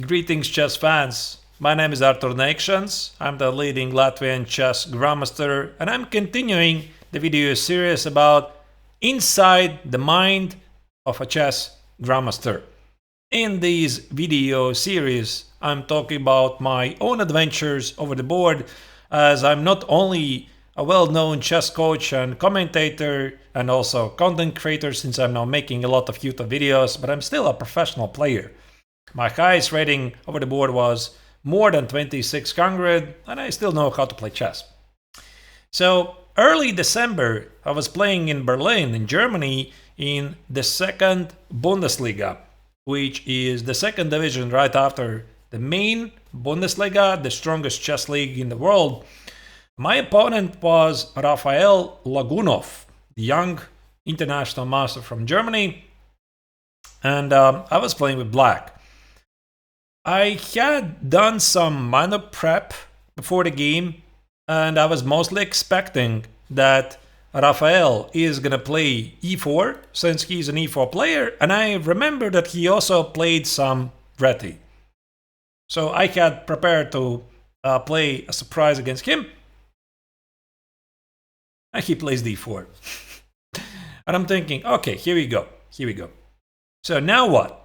Greetings, chess fans. My name is Arturs Neiksans. I'm the leading Latvian chess grandmaster, and I'm continuing the video series about inside the mind of a chess grandmaster. In this video series, I'm talking about my own adventures over the board, as I'm not only a well-known chess coach and commentator and also content creator, since I'm now making a lot of YouTube videos, but I'm still a professional player. My highest rating over the board was more than 2600, and I still know how to play chess. So early December, I was playing in Berlin, in Germany, in the second Bundesliga, which is the second division right after the main Bundesliga, the strongest chess league in the world. My opponent was Rafael Lagunov, the young international master from Germany, and I was playing with black. I had done some minor prep before the game, and I was mostly expecting that Rafael is gonna play e4 since he's an e4 player, and I remember that he also played some Reti. So I had prepared to play a surprise against him, and he plays d4. And I'm thinking, okay, here we go. So now what?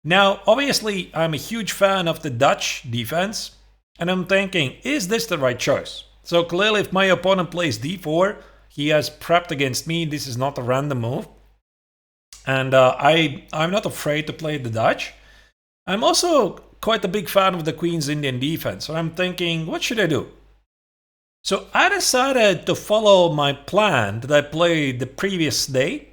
Now, obviously, I'm a huge fan of the Dutch defense, and I'm thinking, is this the right choice? So clearly, if my opponent plays d4, he has prepped against me. This is not a random move. And I'm not afraid to play the Dutch. I'm also quite a big fan of the Queen's Indian defense, so I'm thinking, what should I do? So I decided to follow my plan that I played the previous day,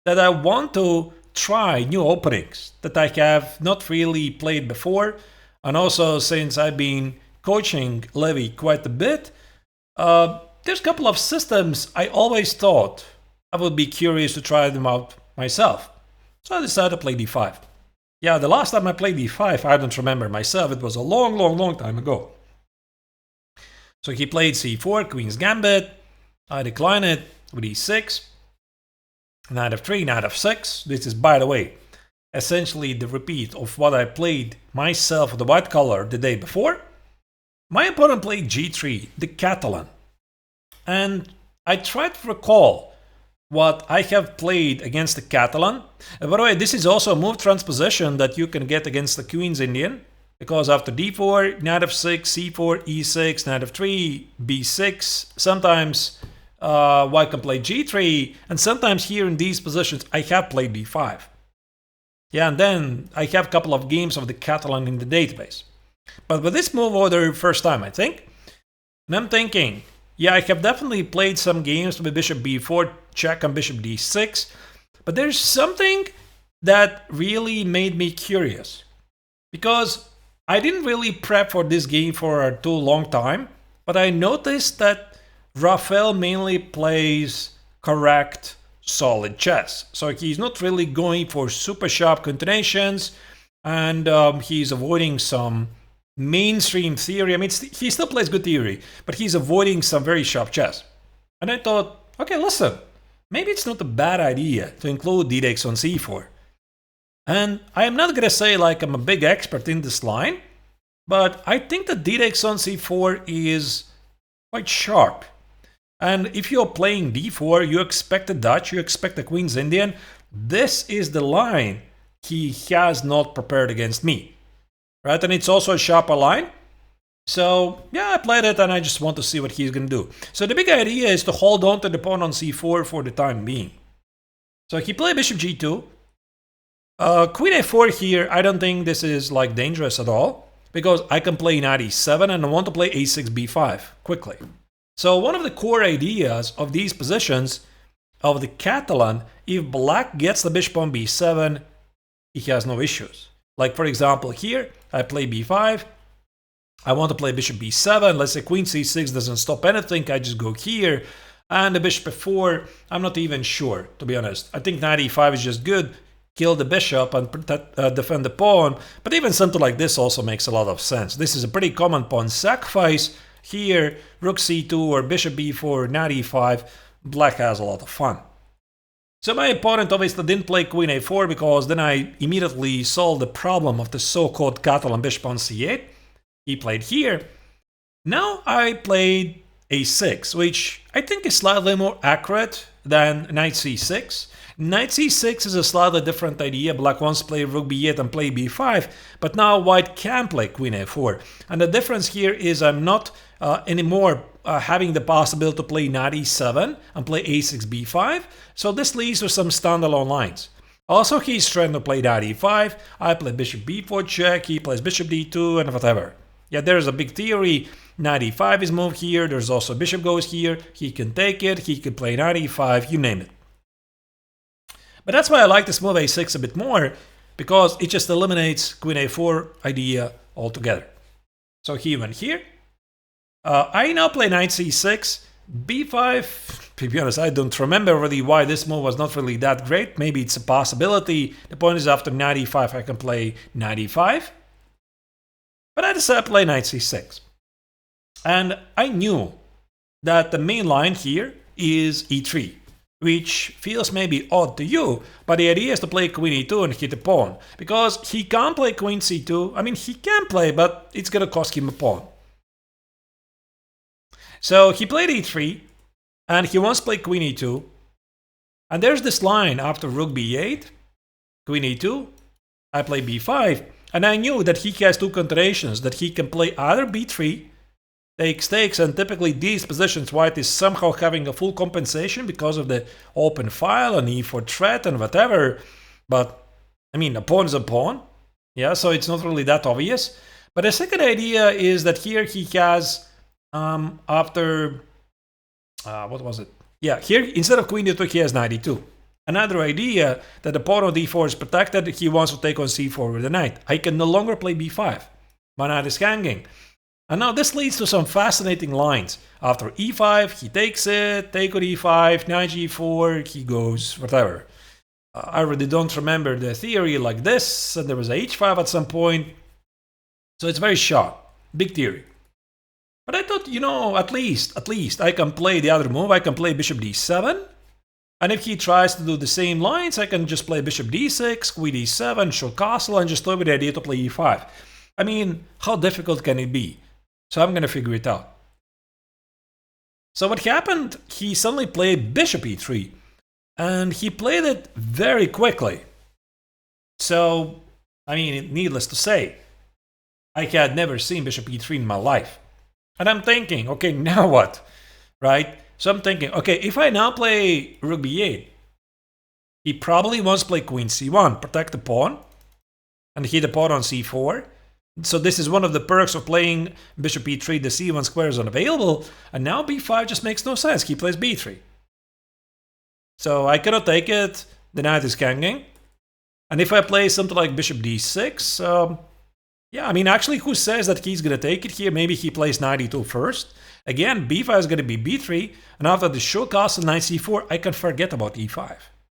that I want to try new openings that I have not really played before, and also since I've been coaching Levy quite a bit, there's a couple of systems I always thought I would be curious to try them out myself. So I decided to play d5. Yeah, the last time I played d5, I don't remember myself, it was a long time ago. So he played c4, Queen's Gambit, I decline it with e6, knight f3, knight f6. This is, by the way, essentially the repeat of what I played myself with the white color the day before. My opponent played g3, the Catalan. And I tried to recall what I have played against the Catalan. And by the way, this is also a move transposition that you can get against the Queen's Indian, because after d4, knight f6, c4, e6, knight f3, b6, sometimes white can play g3, and sometimes here in these positions I have played d5. Yeah, and then I have a couple of games of the Catalan in the database. But with this move order, first time I think, and I'm thinking, yeah, I have definitely played some games with bishop b4, check on bishop d6, but there's something that really made me curious, because I didn't really prep for this game for a too long time, but I noticed that Rafael mainly plays correct, solid chess. So he's not really going for super sharp continuations, and he's avoiding some mainstream theory. I mean, he still plays good theory, but he's avoiding some very sharp chess. And I thought, okay, listen, maybe it's not a bad idea to include d-Neiksans on c4. And I am not going to say like I'm a big expert in this line, but I think that d-Neiksans on c4 is quite sharp. And if you're playing d4, you expect the Dutch, you expect the Queen's Indian. This is the line he has not prepared against me, right? And it's also a sharper line. So yeah, I played it and I just want to see what he's going to do. So the big idea is to hold on to the pawn on c4 for the time being. So he played bishop g2. Queen a4 here, I don't think this is like dangerous at all, because I can play knight e7 and I want to play a6 b5 quickly. So one of the core ideas of these positions of the Catalan, if black gets the bishop on b7, he has no issues. Like for example here, I play b5, I want to play bishop b7, let's say queen c6 doesn't stop anything, I just go here, and the bishop f4, I'm not even sure, to be honest. I think knight e5 is just good, kill the bishop and defend the pawn, but even something like this also makes a lot of sense. This is a pretty common pawn sacrifice. Here, rook c2 or bishop b4, knight e5, black has a lot of fun. So my opponent obviously didn't play queen a4 because then I immediately solved the problem of the so-called Catalan bishop on c8. He played here. Now I played a6, which I think is slightly more accurate than knight c6. Knight c6 is a slightly different idea. Black wants to play rook b8 and play b5, but now white can play queen a4. And the difference here is I'm not anymore having the possibility to play knight e7 and play a6 b5, so this leads to some standalone lines. Also, he's trying to play knight e5, I play bishop b4 check, he plays bishop d2 and whatever. Yeah, there's a big theory. Knight e5 is moved here, there's also bishop goes here, he can take it, he can play knight e5, you name it. But that's why I like this move a6 a bit more, because it just eliminates queen a4 idea altogether. So he went here. I now play knight c6, b5. To be honest, I don't remember really why this move was not really that great. Maybe it's a possibility. The point is after knight e5 I can play knight e5. But I decided to play knight c6. And I knew that the main line here is e3, which feels maybe odd to you, but the idea is to play queen e2 and hit a pawn, because he can't play queen c2. I mean, he can play, but it's gonna cost him a pawn. So he played e3, and he wants to play queen e2, and there's this line after rook b8, queen e2, I play b5, and I knew that he has two continuations, that he can play either b3, takes, and typically these positions white is somehow having a full compensation because of the open file and e4 threat and whatever. But I mean, a pawn is a pawn, yeah, so it's not really that obvious. But the second idea is that here he has after what was it? Yeah, here instead of queen d2 he has knight e2. Another idea that the pawn on d4 is protected, he wants to take on c4 with the knight. I can no longer play b5. My knight is hanging. And now this leads to some fascinating lines. After e5, he takes it, take on e5, knight g4, he goes, whatever. I really don't remember the theory like this, and there was a h5 at some point. So it's very sharp, big theory. But I thought, you know, at least I can play the other move, I can play bishop d7. And if he tries to do the same lines, I can just play bishop d6, queen d7, show castle, and just toy with the idea to play e5. I mean, how difficult can it be? So I'm going to figure it out. So what happened, he suddenly played bishop e3. And he played it very quickly. So, I mean, needless to say, I had never seen bishop e3 in my life. And I'm thinking, okay, now what? Right? So I'm thinking, okay, if I now play rook b8, he probably wants to play queen c1, protect the pawn, and hit the pawn on c4. So this is one of the perks of playing bishop e3, the c1 square is unavailable, and now b5 just makes no sense, he plays b3. So I cannot take it, the knight is hanging, and if I play something like bishop d6, yeah, I mean, actually, who says that he's going to take it here? Maybe he plays knight e2 first. Again, b5 is going to be b3, and after the show castle knight c4, I can forget about e5.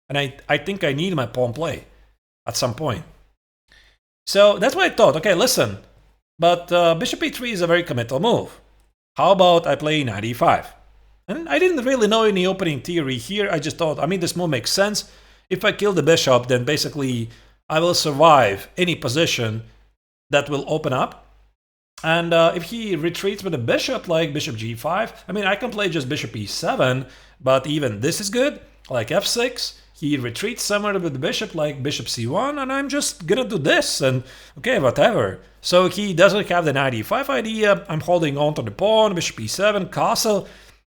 And I think I need my pawn play at some point. So that's what I thought. Okay, listen, but bishop e3 is a very committal move. How about I play knight e5? And I didn't really know any opening theory here. I just thought, I mean, this move makes sense. If I kill the bishop, then basically I will survive any position that will open up. And if he retreats with a bishop, like bishop g5, I mean, I can play just bishop e7, but even this is good, like f6. He retreats somewhere with the bishop, like bishop c1, and I'm just gonna do this, and okay, whatever. So he doesn't have the knight e5 idea. I'm holding on to the pawn, bishop e7, castle.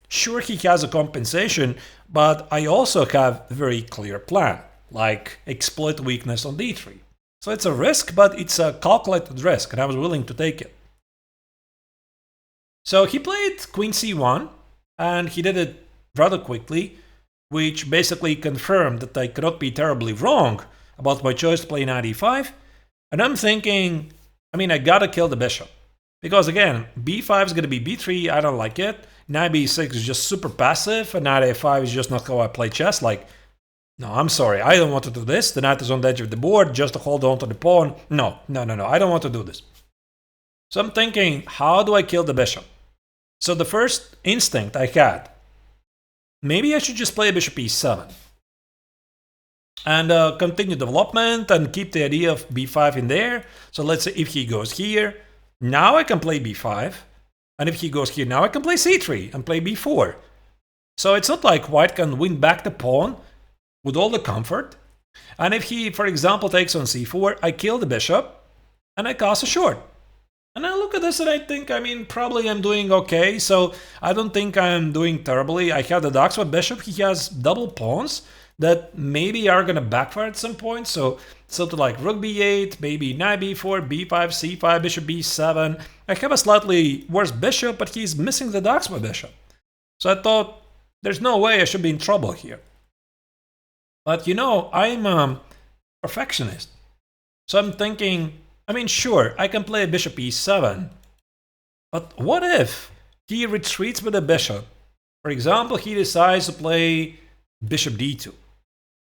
Sure, he has a compensation, but I also have a very clear plan, like exploit weakness on d3. So it's a risk, but it's a calculated risk, and I was willing to take it. So he played queen c1, and he did it rather quickly, which basically confirmed that I cannot be terribly wrong about my choice to play knight e5. And I'm thinking, I mean, I gotta kill the bishop. Because again, b5 is gonna be b3, I don't like it. Knight b6 is just super passive, and knight a5 is just not how I play chess. Like, no, I'm sorry, I don't want to do this. The knight is on the edge of the board just to hold on to the pawn. No, I don't want to do this. So I'm thinking, how do I kill the bishop? So the first instinct I had, maybe I should just play bishop e7. and continue development and keep the idea of b5 in there. So let's say if he goes here, now I can play b5. And if he goes here, now I can play c3 and play b4. So it's not like white can win back the pawn with all the comfort. And if he, for example, takes on c4, I kill the bishop and I castle short. And I look at this and I think, probably I'm doing okay. So I don't think I'm doing terribly. I have the Oxford bishop. He has double pawns that maybe are going to backfire at some point. So something like rook b8, maybe knight b4, b5, c5, bishop b7. I have a slightly worse bishop, but he's missing the Oxford bishop. So I thought, there's no way I should be in trouble here. But I'm a perfectionist. So I'm thinking, sure, I can play bishop e7. But what if he retreats with the bishop? For example, he decides to play bishop d2.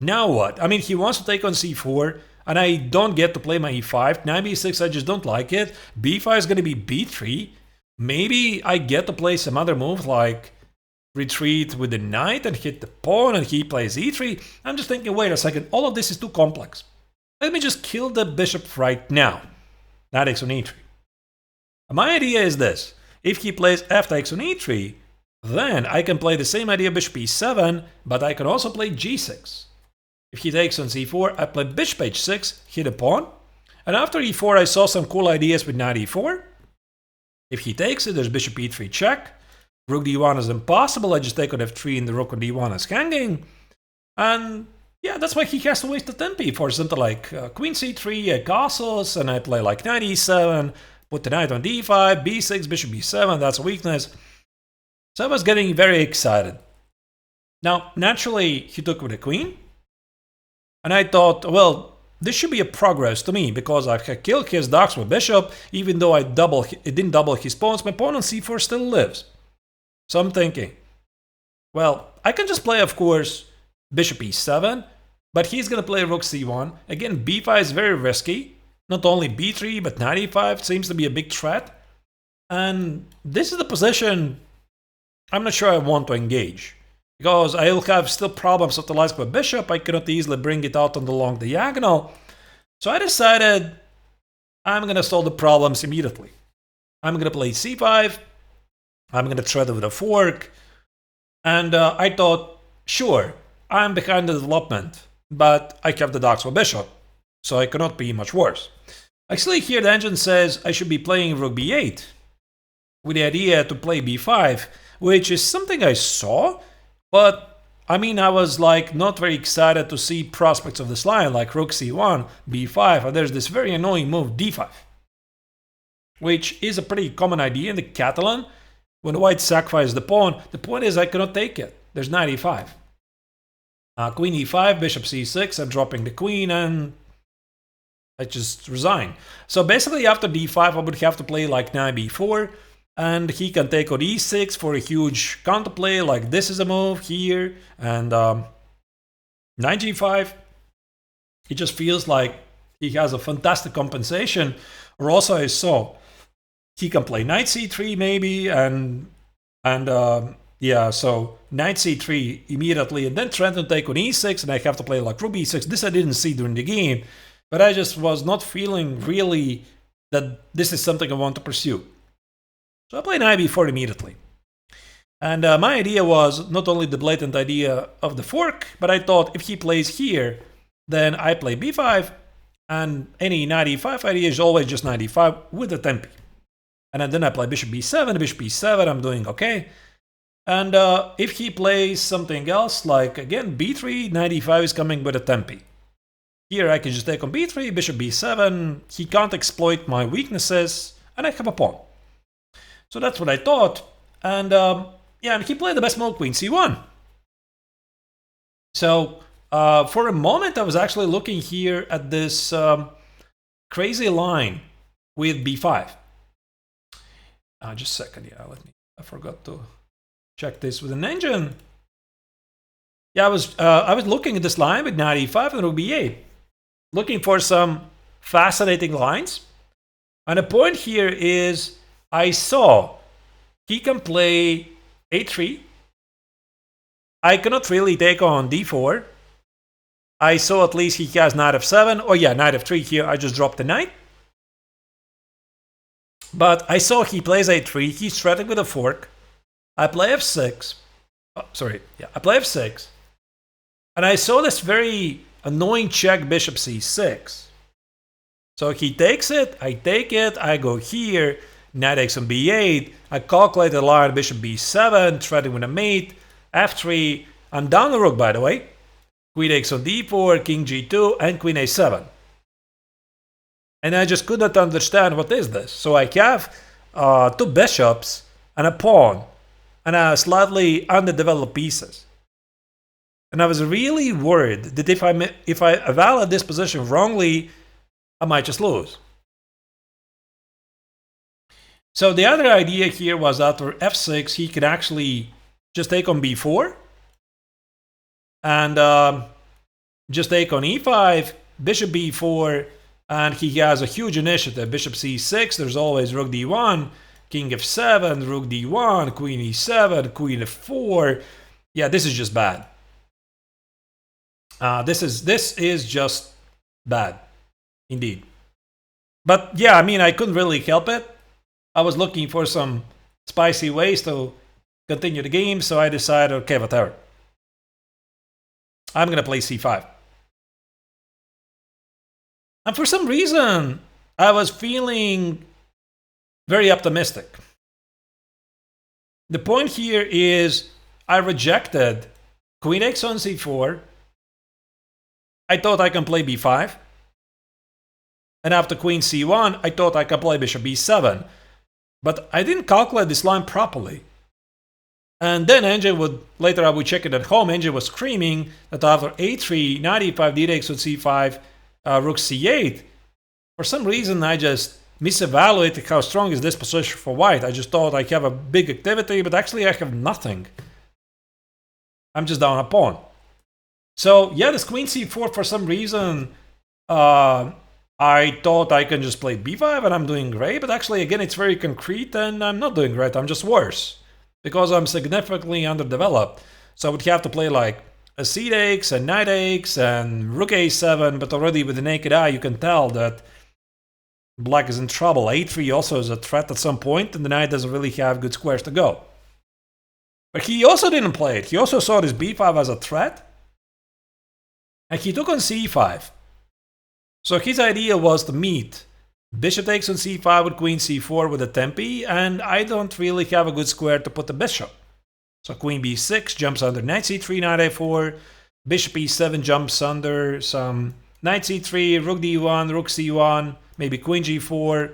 Now what? He wants to take on c4, and I don't get to play my e5. Knight b6, I just don't like it. b5 is going to be b3. Maybe I get to play some other move like retreat with the knight and hit the pawn, and he plays e3. I'm just thinking, wait a second, all of this is too complex. Let me just kill the bishop right now. Knight takes on e3. My idea is this. If he plays f takes on e3, then I can play the same idea bishop e7, but I can also play g6. If he takes on c4, I play bishop h6, hit a pawn. And after e4, I saw some cool ideas with knight e4. If he takes it, there's bishop e3 check. Rook d1 is impossible. I just take on f3 and the rook on d1 is hanging. And yeah, that's why he has to waste the tempi for something like queen c3, castles, and I play like knight e7, put the knight on d5, b6, bishop b7, that's a weakness. So I was getting very excited. Now, naturally, he took with the queen. And I thought, well, this should be a progress to me because I killed his Oxford bishop, even though it didn't double his pawns, my pawn on c4 still lives. So I'm thinking, well, I can just play, of course, bishop e7, but he's going to play rook c1. Again, b5 is very risky. Not only b3, but knight e5 seems to be a big threat. And this is the position I'm not sure I want to engage. Because I'll have still problems with the likes of a bishop. I cannot easily bring it out on the long diagonal. So I decided I'm going to solve the problems immediately. I'm going to play c5. I'm going to thread with a fork. And I thought, sure, I'm behind the development, but I have the Oxford bishop, so I cannot be much worse. Actually, here the engine says I should be playing rook b8 with the idea to play b5, which is something I saw, but I was like not very excited to see prospects of this line like rook c1, b5, and there's this very annoying move d5, which is a pretty common idea in the Catalan. When the white sacrifices the pawn, the point is I cannot take it. There's knight e5. Queen e5, bishop c6, I'm dropping the queen and I just resign. So basically after d5 I would have to play like knight b4 and he can take on e6 for a huge counterplay like this is a move here and knight g5. It just feels like he has a fantastic compensation. Or also I saw he can play knight c3 maybe and yeah, so knight c3 immediately and then threaten to take on e6 and I have to play like rook b6. This I didn't see during the game, but I just was not feeling really that this is something I want to pursue. So I play knight b4 immediately. And my idea was not only the blatant idea of the fork, but I thought if he plays here, then I play b5 and any knight e5 idea is always just knight e5 with the tempi. And then I play bishop b7, I'm doing okay. And if he plays something else, like again b3, knight e5 is coming with a tempi. Here I can just take on b3, bishop b7, he can't exploit my weaknesses, and I have a pawn. So that's what I thought. And yeah, and he played the best move, queen c1. So for a moment I was actually looking here at this crazy line with b5. Just a second, yeah, I forgot to check this with an engine. Yeah, I was looking at this line with knight e5 and rook b8, looking for some fascinating lines. And the point here is I saw he can play a3. I cannot really take on d4. I saw at least he has knight f7. Oh yeah, knight f3 here. I just dropped the knight. But I saw he plays a3. He's threatening with a fork. I play f6. Oh, sorry. Yeah, I play f6. And I saw this very annoying check bishop c6. So he takes it. I take it. I go here. Knight takes on b8. I calculate the line bishop b7. Threatening with a mate. f3. I'm down the rook, by the way. Queen takes on d4. King g2. And queen a7. And I just could not understand what is this. So I have two bishops and a pawn and a slightly underdeveloped pieces. And I was really worried that if I evaluate this position wrongly, I might just lose. So the other idea here was after f6, he could actually just take on b4 and just take on e5, bishop b4. And he has a huge initiative. Bishop c6, there's always rook d1, king f7, rook d1, queen e7, queen f4. Yeah, this is just bad. This is just bad, indeed. But yeah, I mean, I couldn't really help it. I was looking for some spicy ways to continue the game, so I decided, okay, whatever. I'm going to play c5. And for some reason, I was feeling very optimistic. The point here is I rejected queen takes on c4. I thought I can play b5. And after queen c1, I thought I could play bishop b7. But I didn't calculate this line properly. And then Engine would, later I would check it at home, Engine was screaming that after a3, knight e5, d takes on c5, rook c8. For some reason, I just misevaluated how strong is this position for white. I just thought I have a big activity, but actually I have nothing. I'm just down a pawn. So yeah, this queen c4, for some reason, I thought I can just play b5 and I'm doing great. But actually, again, it's very concrete and I'm not doing great. I'm just worse because I'm significantly underdeveloped. So I would have to play like a c takes, and knight takes, and rook a7, but already with the naked eye you can tell that black is in trouble. a3 also is a threat at some point, and the knight doesn't really have good squares to go. But he also didn't play it. He also saw this b5 as a threat, and he took on c5. So his idea was to meet bishop takes on c5 with queen c4 with a tempi, and I don't really have a good square to put the bishop. So queen b6 jumps under knight c3, knight a4, bishop e7 jumps under some knight c3, rook d1, rook c1, maybe queen g4.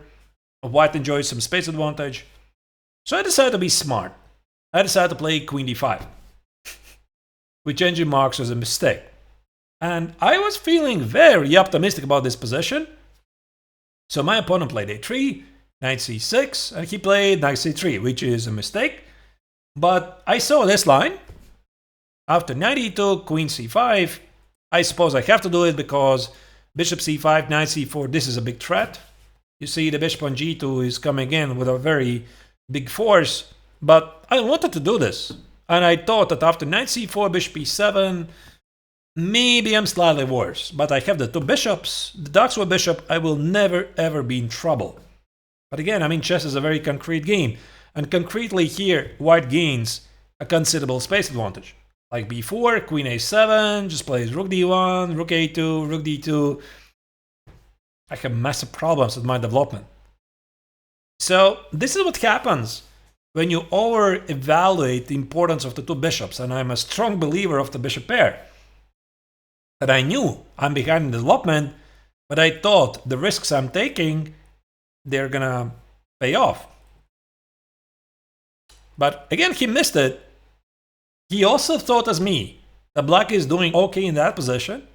White enjoys some space advantage. So I decided to be smart. I decided to play queen d5, which Engine marks as a mistake. And I was feeling very optimistic about this position. So my opponent played a3, knight c6, and he played knight c3, which is a mistake. But I saw this line. After knight e2, queen c5. I suppose I have to do it because bishop c5, knight c4, this is a big threat. You see the bishop on g2 is coming in with a very big force. But I wanted to do this. And I thought that after knight c4, bishop e7, maybe I'm slightly worse. But I have the two bishops, the dark sword bishop, I will never ever be in trouble. But again, I mean, chess is a very concrete game. And concretely here, white gains a considerable space advantage. Like b4, queen a7, just plays rook d1, rook a2, rook d2. I have massive problems with my development. So this is what happens when you over-evaluate the importance of the two bishops. And I'm a strong believer of the bishop pair. That I knew I'm behind in development, but I thought the risks I'm taking, they're gonna pay off. But again, he missed it. He also thought as me that black is doing okay in that position.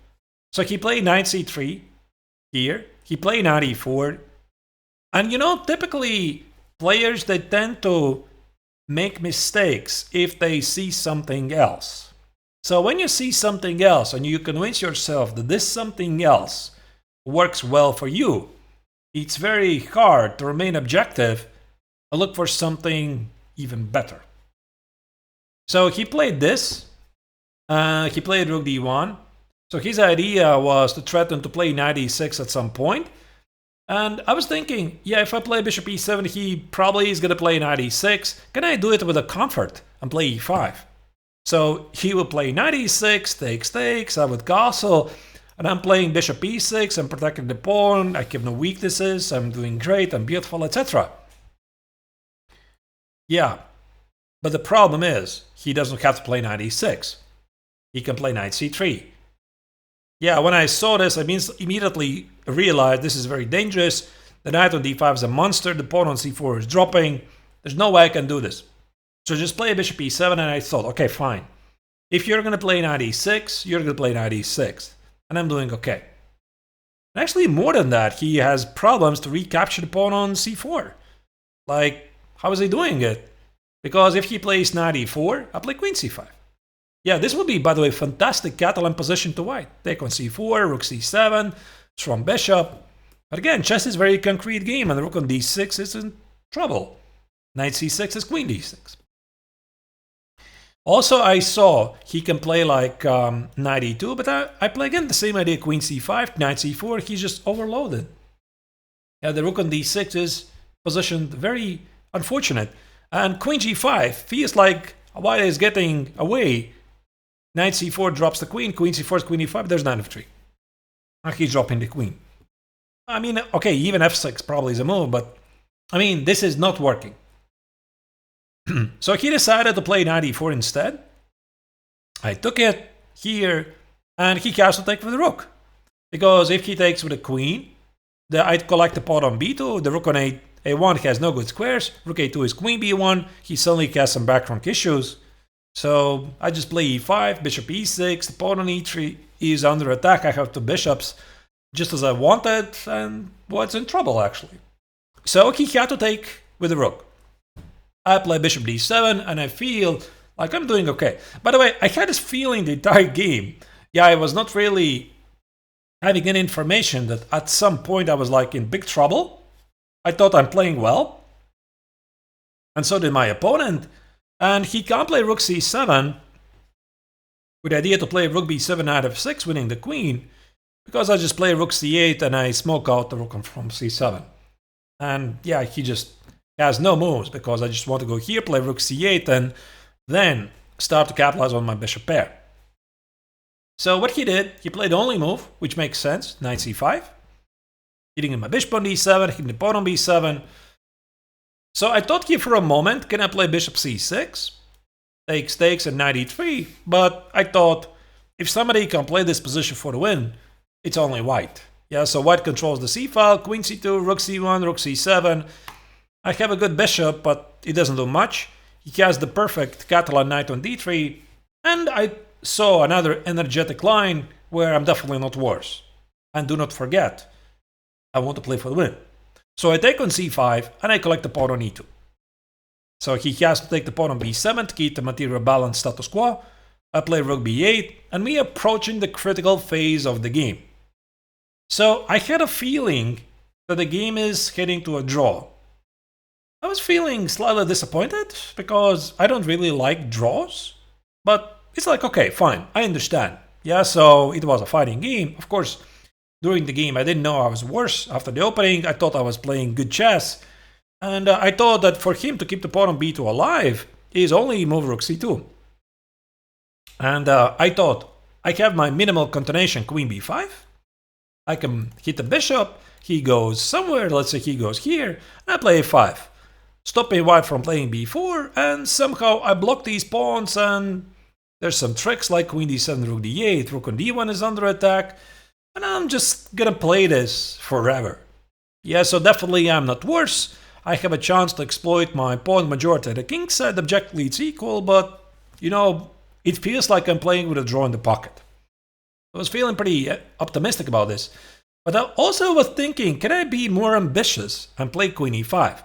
So he played knight c3 here. He played knight e4. And you know, typically players, they tend to make mistakes if they see something else. So when you see something else and you convince yourself that this something else works well for you, it's very hard to remain objective and look for something even better. So he played this. He played rook d1. So his idea was to threaten to play knight e6 at some point. And I was thinking, yeah, if I play bishop e7, he probably is going to play knight e6. Can I do it with a comfort and play e5? So he would play knight e6, takes, I would castle, and I'm playing bishop e6, I'm protecting the pawn, I have no weaknesses, I'm doing great, I'm beautiful, etc. Yeah, but the problem is, he doesn't have to play knight e6. He can play knight c3. Yeah, when I saw this, I immediately realized this is very dangerous. The knight on d5 is a monster, the pawn on c4 is dropping. There's no way I can do this. So just play bishop e7, and I thought, okay, fine. If you're going to play knight e6, you're going to play knight e6. And I'm doing okay. And actually, more than that, he has problems to recapture the pawn on c4. Like, how is he doing it? Because if he plays knight e4, I play queen c5. Yeah, this would be, by the way, fantastic Catalan position to white. Take on c4, rook c7, strong bishop. But again, chess is a very concrete game, and rook on d6 is in trouble. Knight c6 is queen d6. Also, I saw he can play like knight e2, but I play again the same idea, queen c5, knight c4, he's just overloaded. Yeah, the rook on d6 is positioned very unfortunate. And queen g5 feels like white is getting away. Knight c4 drops the queen, queen c4 is queen e5, there's knight f3. And he's dropping the queen. I mean, okay, even f6 probably is a move, but I mean, this is not working. So he decided to play knight e4 instead. I took it here, and he has to take with the rook. Because if he takes with the queen, I'd collect the pawn on b2, the rook on a1 has no good squares, rook a2 is queen b1, he suddenly has some background issues. So I just play e5, bishop e6, the pawn on e3 is under attack, I have two bishops, just as I wanted, and what's in trouble actually. So he had to take with the rook. I play bishop d7, and I feel like I'm doing okay. By the way, I had this feeling the entire game. Yeah, I was not really having any information that at some point I was like in big trouble. I thought I'm playing well. And so did my opponent. And he can't play rook c7 with the idea to play rook b7, knight f6, winning the queen. Because I just play rook c8 and I smoke out the rook from c7. And yeah, he just has no moves because I just want to go here, play rook c8, and then start to capitalize on my bishop pair. So what he did, he played the only move, which makes sense, knight c5. Hitting my bishop on d7, hitting the pawn on b7. So I thought here for a moment, can I play bishop c6? Takes, and knight e3. But I thought, if somebody can play this position for the win, it's only white. Yeah, so white controls the c file, queen c2, rook c1, rook c7. I have a good bishop, but it doesn't do much. He has the perfect Catalan knight on d3, and I saw another energetic line where I'm definitely not worse. And do not forget, I want to play for the win. So I take on c5, and I collect the pawn on e2. So he has to take the pawn on b7 to keep the material balance status quo. I play rook b8, and we approaching the critical phase of the game. So I had a feeling that the game is heading to a draw. I was feeling slightly disappointed because I don't really like draws, but it's like, okay, fine, I understand. Yeah, so it was a fighting game. Of course, during the game, I didn't know I was worse. After the opening, I thought I was playing good chess, and I thought that for him to keep the pawn on b2 alive is only move rook c2. And I thought, I have my minimal continuation queen b5. I can hit the bishop, he goes somewhere, let's say he goes here, and I play a5. Stopping white from playing b4, and somehow I block these pawns, and there's some tricks like queen d7, rook d8, rook on d1 is under attack, and I'm just gonna play this forever. Yeah, so definitely I'm not worse. I have a chance to exploit my pawn majority at the king side, objectively it's equal, but, you know, it feels like I'm playing with a draw in the pocket. I was feeling pretty optimistic about this, but I also was thinking, can I be more ambitious and play queen e5?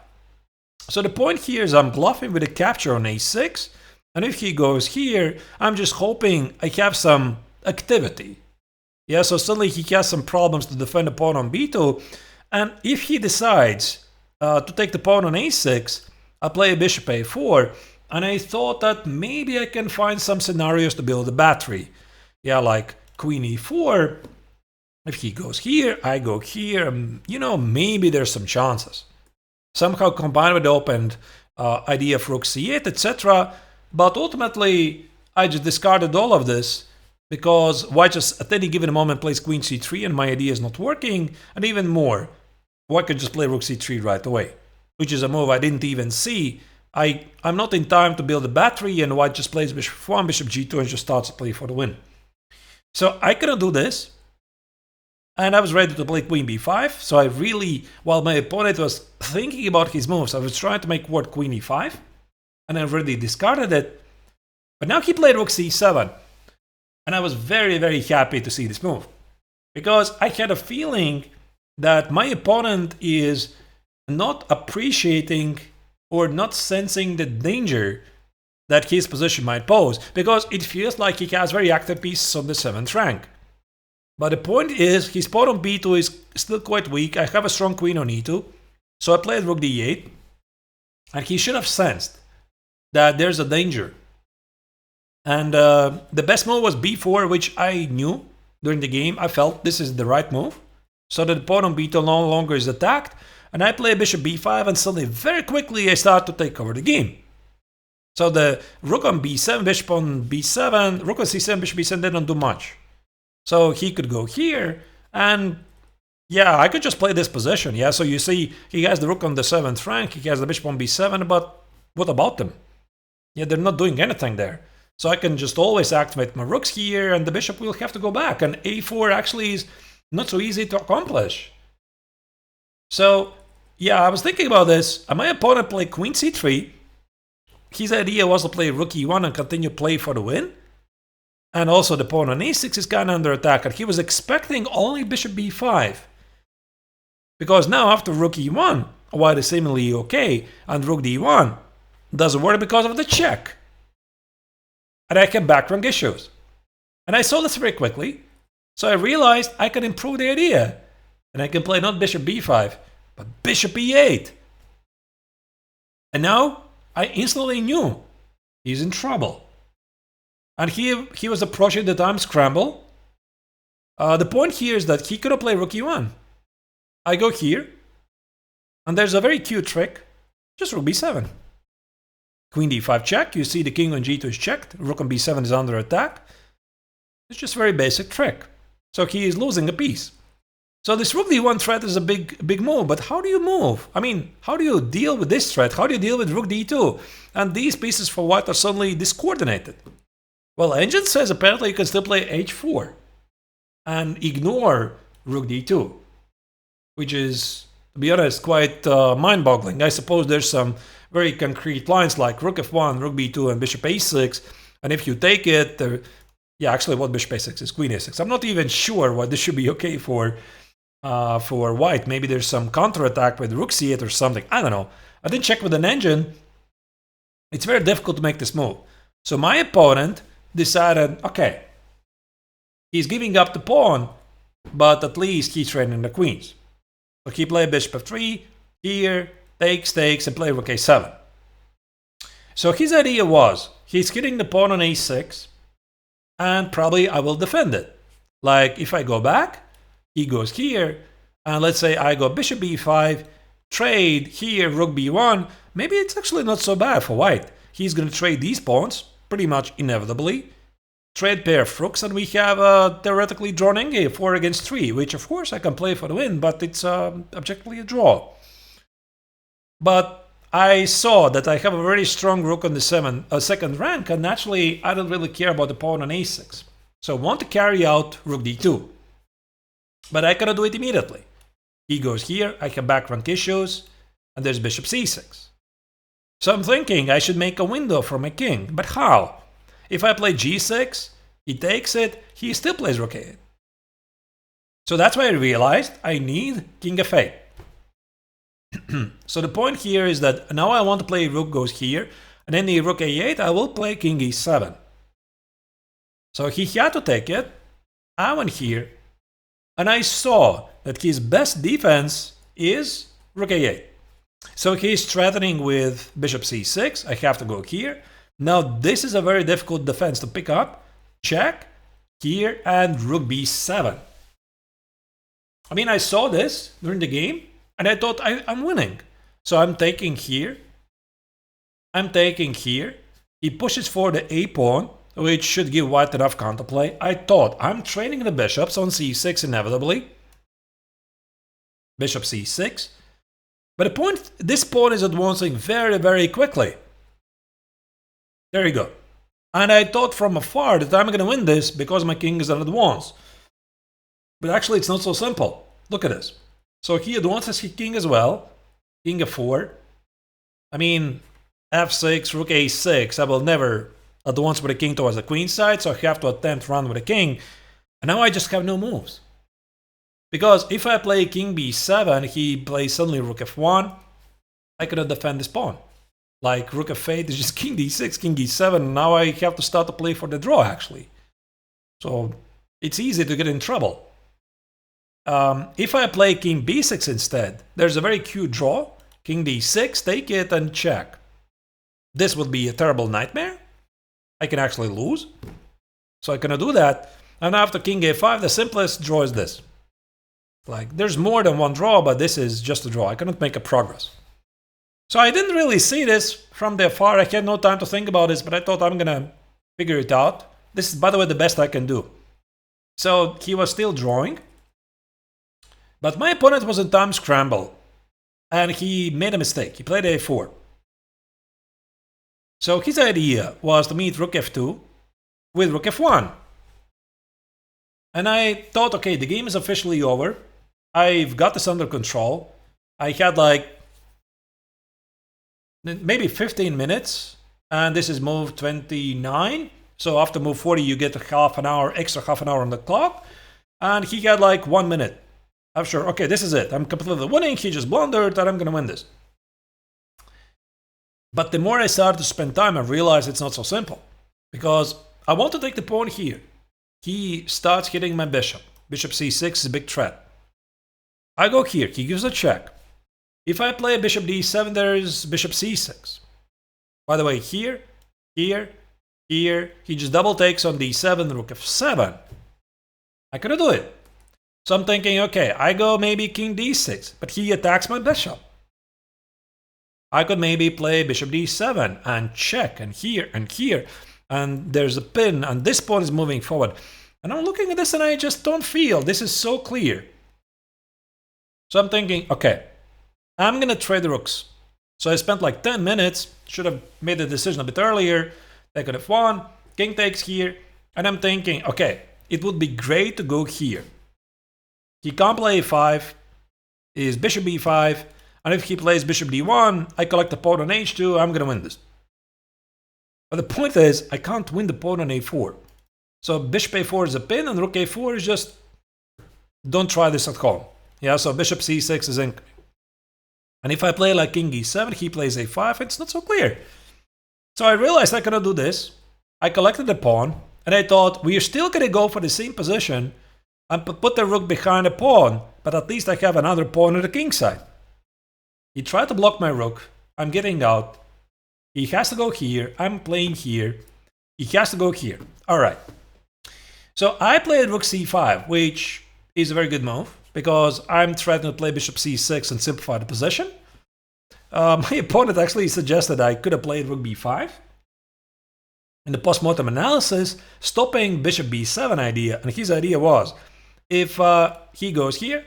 So the point here is I'm bluffing with a capture on a6, and if he goes here, I'm just hoping I have some activity. Yeah, so suddenly he has some problems to defend the pawn on b2, and if he decides to take the pawn on a6, I play a bishop a4, and I thought that maybe I can find some scenarios to build a battery. Yeah, like queen e4, if he goes here, I go here, maybe there's some chances. Somehow combined with the opened idea of rook c8, etc. But ultimately, I just discarded all of this because white just at any given moment plays queen c3 and my idea is not working, and even more, white could just play rook c3 right away, which is a move I didn't even see. I'm not in time to build a battery, and white just plays bishop f1, bishop g2, and just starts to play for the win. So I couldn't do this, and I was ready to play queen b5. So I really, while my opponent was thinking about his moves, I was trying to make word queen e5, and I already discarded it. But now he played rook c7, and I was very, very happy to see this move, because I had a feeling that my opponent is not appreciating or not sensing the danger that his position might pose, because it feels like he has very active pieces on the 7th rank. But the point is, his pawn on b2 is still quite weak. I have a strong queen on e2, so I played rook d8, and he should have sensed that there's a danger. And the best move was b4, which I knew during the game. I felt this is the right move, so that the pawn on b2 no longer is attacked, and I play bishop b5, and suddenly, very quickly, I start to take over the game. So the rook on b7, bishop on b7, rook on c7, bishop b7, they don't do much. So he could go here, and yeah, I could just play this position. Yeah, so you see, he has the rook on the 7th rank, he has the bishop on b7, but what about them? Yeah, they're not doing anything there. So I can just always activate my rooks here, and the bishop will have to go back, and a4 actually is not so easy to accomplish. So yeah, I was thinking about this, and my opponent played queen c3. His idea was to play rook e1 and continue play for the win. And also the pawn on a6 is kind of under attack, and he was expecting only bishop b5. Because now after rook e1, white is seemingly okay, and rook d1 doesn't work because of the check. And I can backrank issues. And I saw this very quickly, so I realized I can improve the idea. And I can play not bishop b5, but bishop e8. And now I instantly knew he's in trouble. And he was approaching the time scramble. The point here is that he could have played rook e1. I go here, and there's a very cute trick. Just rook b7. Queen d5 check. You see the king on g2 is checked. Rook on b7 is under attack. It's just a very basic trick. So he is losing a piece. So this rook d1 threat is a big move, but how do you move? I mean, how do you deal with this threat? How do you deal with rook d2? And these pieces for white are suddenly discoordinated. Well, Engine says apparently you can still play h4 and ignore rook d2, which is, to be honest, quite mind-boggling. I suppose there's some very concrete lines like rook f1, rook b2, and bishop a6, and if you take it, yeah, actually what bishop a6 is, queen a6. I'm not even sure why this should be okay for white. Maybe there's some counterattack with rook c8 or something. I don't know. I didn't check with an engine. It's very difficult to make this move. So my opponent decided, okay, he's giving up the pawn, but at least he's training the queens. So he played bishop f3, here, takes, and play rook a7. So his idea was, he's hitting the pawn on a6, and probably I will defend it. Like, if I go back, he goes here, and let's say I go bishop b5, trade here, rook b1, maybe it's actually not so bad for white. He's going to trade these pawns, pretty much inevitably, trade pair of rooks, and we have a theoretically drawn endgame 4 against 3, which of course I can play for the win, but it's objectively a draw. But I saw that I have a very strong rook on the 2nd rank, and naturally I don't really care about the pawn on a6. So I want to carry out rook d2. But I cannot do it immediately. He goes here, I have backrank issues, and there's bishop c6. So I'm thinking I should make a window for my king, but how? If I play g6, he takes it, he still plays rook a8. So that's why I realized I need king f8. So the point here is that now I want to play rook goes here, and then the rook a8, I will play king e7. So he had to take it, I went here, and I saw that his best defense is rook a8. So he's threatening with bishop c6, I have to go here. Now this is a very difficult defense to pick up, check, here, and rook b7. I mean, I saw this during the game, and I thought I'm winning. So I'm taking here. I'm taking here. He pushes for the a pawn, which should give white enough counterplay. I thought I'm training the bishops on c6 inevitably. Bishop c6. But the point, this pawn is advancing very, very quickly. There you go. And I thought from afar that I'm going to win this because my king is at advance. But actually, it's not so simple. Look at this. So he advances his king as well. King f4. I mean, f6, rook a6. I will never advance with a king towards the queen side, so I have to attempt run with a king. And now I just have no moves. Because if I play king b7, he plays suddenly rook f1. I cannot defend this pawn. Like rook f8 is just king d6, king e7. And now I have to start to play for the draw, actually. So it's easy to get in trouble. If I play king b6 instead, there's a very cute draw. King d6, take it and check. This would be a terrible nightmare. I can actually lose. So I cannot do that. And after king a5, the simplest draw is this. Like, there's more than one draw, but this is just a draw. I cannot make a progress. So I didn't really see this from the far. I had no time to think about this, but I thought I'm going to figure it out. This is, by the way, the best I can do. So he was still drawing. But my opponent was in time scramble. And he made a mistake. He played a4. So his idea was to meet rook f2 with rook f1. And I thought, okay, the game is officially over. I've got this under control. I had like maybe 15 minutes. And this is move 29. So after move 40, you get extra half an hour on the clock. And he had like 1 minute. I'm sure, okay, this is it. I'm completely winning. He just blundered and I'm going to win this. But the more I started to spend time, I realized it's not so simple. Because I want to take the pawn here. He starts hitting my bishop. Bishop c6 is a big threat. I go here. He gives a check. If I play bishop d7, there is bishop c6. By the way, here, here, here, he just double takes on d7, rook f7. I cannot do it. So I'm thinking, okay, I go maybe king d6, but he attacks my bishop. I could maybe play bishop d7 and check, and here, and there's a pin, and this pawn is moving forward. And I'm looking at this and I just don't feel this is so clear. So I'm thinking, okay, I'm going to trade the rooks. So I spent like 10 minutes, should have made the decision a bit earlier. They could have won, king takes here, and I'm thinking, okay, it would be great to go here. He can't play a5, is bishop b5, and if he plays bishop d1, I collect the pawn on h2, I'm going to win this. But the point is, I can't win the pawn on a4. So bishop a4 is a pin, and rook a4 is just, don't try this at home. Yeah, so bishop c6 is in. And if I play like king e7, he plays a5, it's not so clear. So I realized I cannot do this. I collected the pawn, and I thought, we are still going to go for the same position, and put the rook behind the pawn, but at least I have another pawn on the king side. He tried to block my rook. I'm getting out. He has to go here. I'm playing here. He has to go here. All right. So I played rook c5, which is a very good move, because I'm trying to play bishop c6 and simplify the position. My opponent actually suggested I could have played rook b5. In the post-mortem analysis, stopping bishop b7 idea, and his idea was, if he goes here,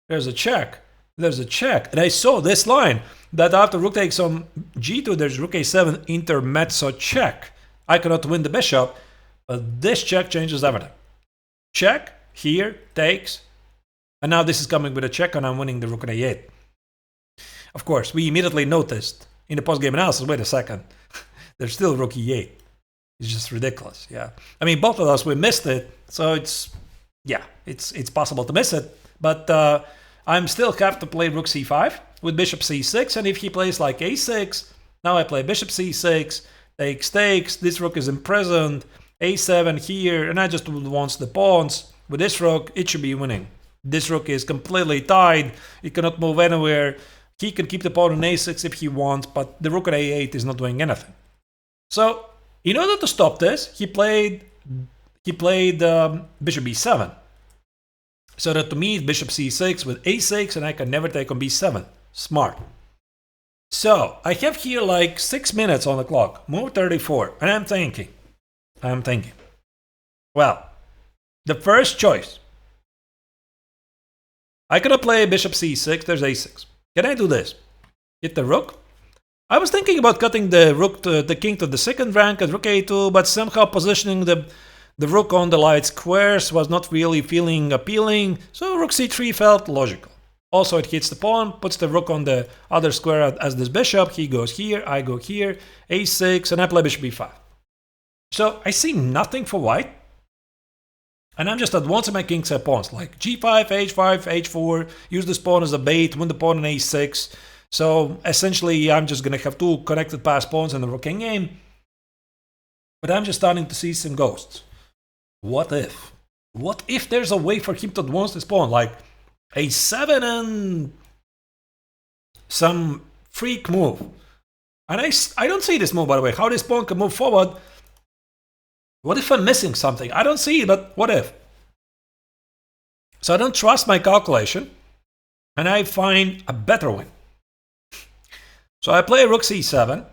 there's a check, and I saw this line, that after rook takes on g2, there's rook a7 intermezzo check. I cannot win the bishop, but this check changes everything. Check, here, takes, and now this is coming with a check, and I'm winning the rook on a8. Of course, we immediately noticed in the post-game analysis, wait a second, there's still rook e8. It's just ridiculous, yeah. I mean, both of us, we missed it, so it's possible to miss it, but I'm still have to play rook c5 with bishop c6, and if he plays like a6, now I play bishop c6, takes, this rook is imprisoned, a7 here, and I just want the pawns. With this rook, it should be winning. This rook is completely tied, it cannot move anywhere. He can keep the pawn on a6 if he wants, but the rook on a8 is not doing anything. So, in order to stop this, he he played bishop b7. So that to me, bishop c6 with a6, and I can never take on b7. Smart. So I have here like 6 minutes on the clock, move 34, and I'm thinking, well, the first choice, I cannot play bishop c6, there's a6. Can I do this? Hit the rook? I was thinking about cutting the king to the second rank at rook a2, but somehow positioning the rook on the light squares was not really feeling appealing, so rook c3 felt logical. Also, it hits the pawn, puts the rook on the other square as this bishop. He goes here, I go here, a6, and I play bishop b5. So I see nothing for white, and I'm just advancing my king's pawns, like g5, h5, h4, use this pawn as a bait, win the pawn on a6. So essentially, I'm just going to have two connected pass pawns in the rook endgame. But I'm just starting to see some ghosts. What if? What if there's a way for him to advance this pawn, like a7 and some freak move? And I don't see this move, by the way, how this pawn can move forward. What if I'm missing something? I don't see it, but what if? So I don't trust my calculation, and I find a better win. So I play rook c7,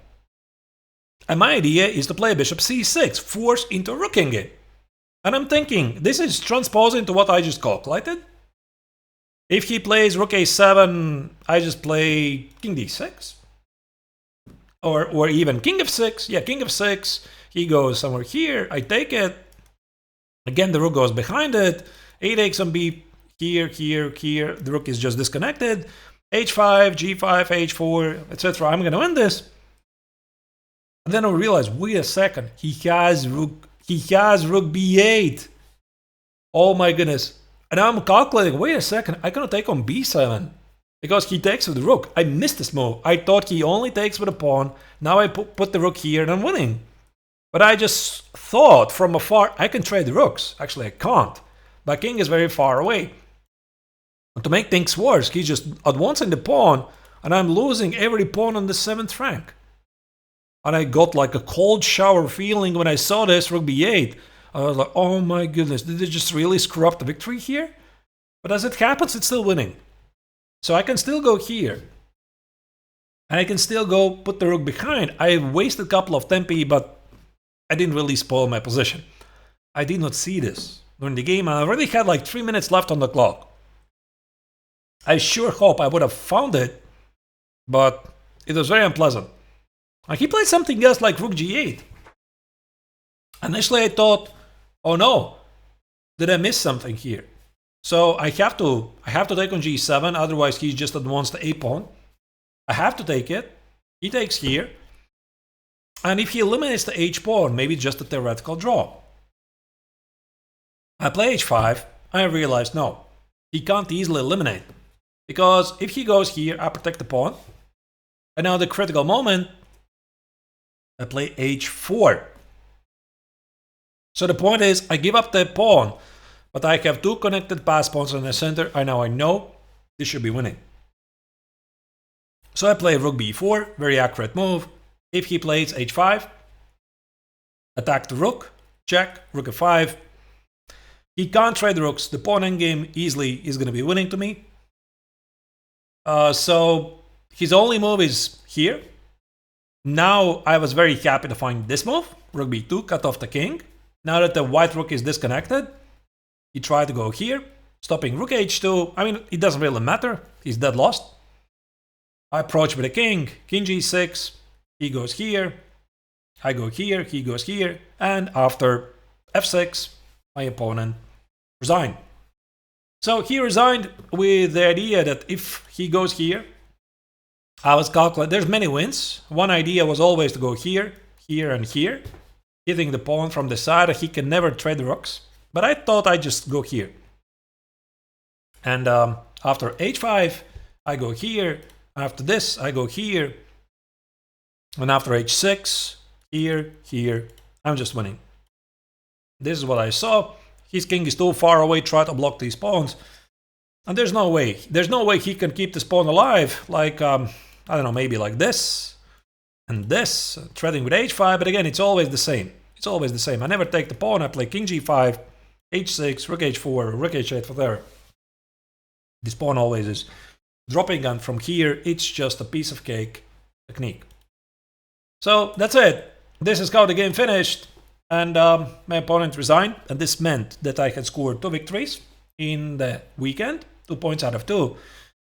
and my idea is to play bishop c6, force into rook endgame. And I'm thinking, this is transposing to what I just calculated. If he plays rook a7, I just play king d6. Or even king f6. Yeah, king f6. He goes somewhere here. I take it. Again, the rook goes behind it. A takes on b. Here, here, here. The rook is just disconnected. h5, g5, h4, etc. I'm going to win this. And then I realize, wait a second. He has rook b8. Oh my goodness. And I'm calculating, wait a second, I cannot take on b7 because he takes with the rook. I missed this move. I thought he only takes with a pawn. Now I put the rook here and I'm winning. But I just thought from afar, I can trade the rooks. Actually, I can't. My king is very far away. And to make things worse, he's just advancing the pawn and I'm losing every pawn on the 7th rank. And I got like a cold shower feeling when I saw this rook b8. I was like, oh my goodness, did they just really screw up the victory here? But as it happens, it's still winning. So I can still go here. And I can still go put the rook behind. I wasted a couple of tempi, but I didn't really spoil my position. I did not see this during the game. I already had like 3 minutes left on the clock. I sure hope I would have found it, but it was very unpleasant. And he played something else like rook g8. Initially I thought, oh no, did I miss something here? So I have to take on g7, otherwise he's just advanced the a pawn. I have to take it. He takes here. And if he eliminates the h pawn, maybe just a theoretical draw. I play h5. I realize no, he can't easily eliminate. Because if he goes here, I protect the pawn. And now the critical moment, I play h4. So the point is, I give up the pawn, but I have two connected pass pawns in the center, and now I know this should be winning. So I play rook b4, very accurate move. If he plays h5, attack the rook, check, rook f5. He can't trade the rooks. The pawn endgame easily is going to be winning to me. So his only move is here. Now I was very happy to find this move, rook b2, cut off the king. Now that the white rook is disconnected, he tried to go here, stopping rook h2. I mean, it doesn't really matter. He's dead lost. I approach with the king, king g6. He goes here. I go here. He goes here. And after f6, my opponent resigned. So he resigned with the idea that if he goes here, I was calculating. There's many wins. One idea was always to go here, here, and here, hitting the pawn from the side. He can never trade the rooks. But I thought I'd just go here. And after h5, I go here. After this, I go here. And after h6, here, here, I'm just winning. This is what I saw. His king is too far away, try to block these pawns. And there's no way. There's no way he can keep this pawn alive. Like, I don't know, maybe like this. And this, threading with h5. But again, it's always the same. It's always the same. I never take the pawn. I play king g5, h6, rook h4, rook h8, whatever. This pawn always is dropping, and from here, it's just a piece of cake technique. So that's it. This is how the game finished. And my opponent resigned, and this meant that I had scored 2 victories in the weekend, 2 points out of 2,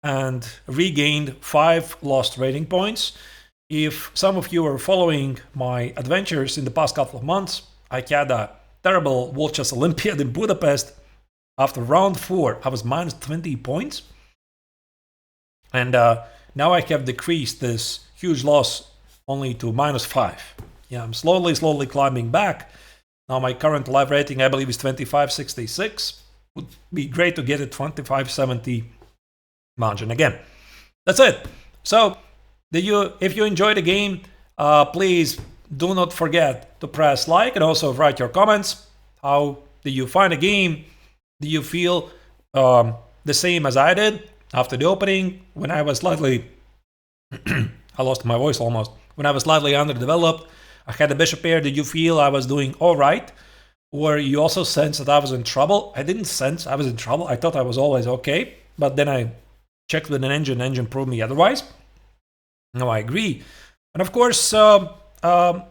and regained 5 lost rating points. If some of you are following my adventures in the past couple of months, I had a terrible World Chess Olympiad in Budapest. After round 4, I was minus 20 points. And now I have decreased this huge loss only to minus 5. Yeah, I'm slowly climbing back. Now my current live rating, I believe, is 2566. Would be great to get a 2570 margin again. That's it. So if you enjoy the game, please do not forget to press like and also write your comments. How did you find the game? Do you feel the same as I did after the opening, when I was slightly I lost my voice almost. When I was slightly underdeveloped, I had a bishop pair. Did you feel I was doing all right? Or you also sense that I was in trouble? I didn't sense I was in trouble. I thought I was always okay. But then I checked with an engine proved me otherwise. Now I agree. And of course,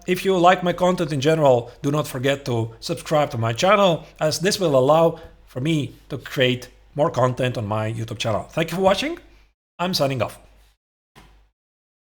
if you like my content in general, do not forget to subscribe to my channel, as this will allow for me to create more content on my YouTube channel. Thank you for watching. I'm signing off.